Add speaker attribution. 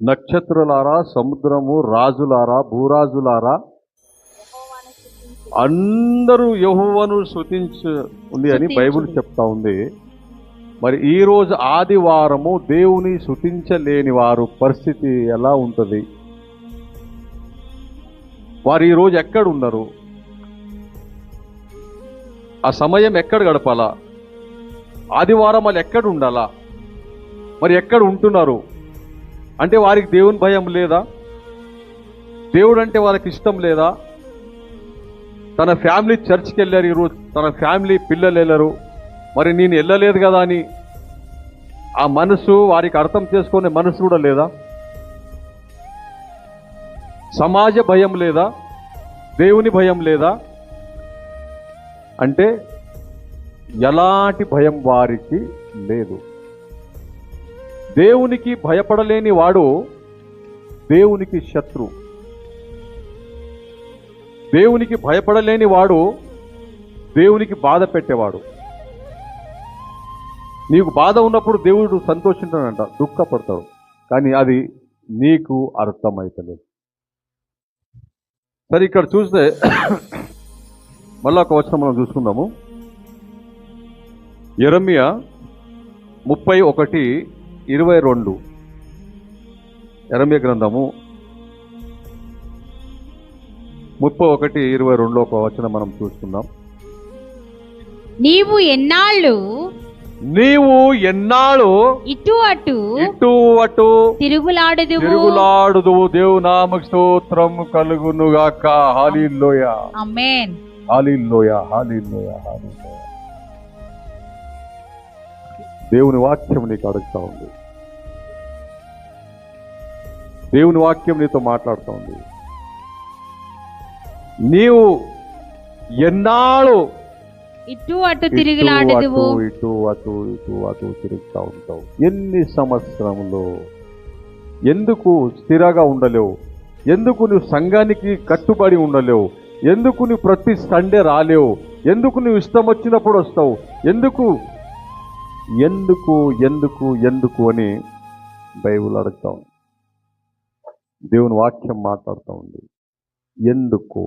Speaker 1: నక్షత్రులారా, సముద్రము, రాజులారా, భూరాజులారా అందరూ యెహోవాను స్తుతించుండి అని బైబిల్ చెప్తా ఉంది. మరి ఈరోజు ఆదివారము దేవుని స్తుతించలేని వారు పరిస్థితి ఎలా ఉంటుంది? వారు ఈరోజు ఎక్కడ ఉన్నారు? ఆ సమయం ఎక్కడ గడపాలా? ఆదివారం వాళ్ళు ఎక్కడ ఉండాలా? మరి ఎక్కడ ఉంటున్నారు? అంటే వారికి దేవుని భయం లేదా? దేవుడు అంటే వాళ్ళకి ఇష్టం లేదా? తన ఫ్యామిలీ చర్చ్కి వెళ్ళారు, ఈరోజు తన ఫ్యామిలీ పిల్లలు వెళ్ళరు, మరి నేను వెళ్ళలేదు కదా అని ఆ మనసు, వారికి అర్థం చేసుకునే మనసు కూడా లేదా? సమాజ భయం లేదా? దేవుని భయం లేదా? అంటే ఎలాంటి భయం వారికి లేదు. దేవునికి భయపడలేని వాడు దేవునికి శత్రు. దేవునికి భయపడలేని వాడు దేవునికి బాధ పెట్టేవాడు. నీకు బాధ ఉన్నప్పుడు దేవుడు సంతోషించాడంట, దుఃఖపడతాడు. కానీ అది నీకు అర్థమైతలేదు. సరే, ఇక్కడ చూస్తే మళ్ళా ఒక వచనం మనం చూసుకుందాము. యెరెమీయా 31:22. యెరెమీయా గ్రంథము 31:22 ఒక వచనం మనం చూసుకుందాం.
Speaker 2: నీవు ఎన్నాళ్ళు ఇటు అటు
Speaker 1: తిరుగులాడుదువు. దేవునామకు స్తోత్రం కలుగునుగాక. హల్లెలూయా,
Speaker 2: ఆమేన్.
Speaker 1: హల్లెలూయా, హల్లెలూయా, హల్లెలూయా. దేవుని వాక్యం నీకు అడుగుతా ఉంది. దేవుని వాక్యం నీతో మాట్లాడుతూ ఉంది. నీవు ఎన్నాళ్ళు
Speaker 2: ఇటు అటు తిరుగులాడుదువు.
Speaker 1: ఇటు అటు తిరుగుతూ ఉంటావు. ఎన్ని సంవత్సరంలో ఎందుకు స్థిరంగా ఉండలేవు? ఎందుకు నువ్వు సంఘానికి కట్టుబడి ఉండలేవు? ఎందుకు నువ్వు ప్రతి సండే రాలేవు? ఎందుకు నువ్వు ఇష్టం వచ్చినప్పుడు వస్తావు? ఎందుకు ఎందుకు ఎందుకు ఎందుకు అని బైబిల్ అడుగుతా ఉంది. దేవుని వాక్యం మాట్లాడుతూ ఉంది. ఎందుకు?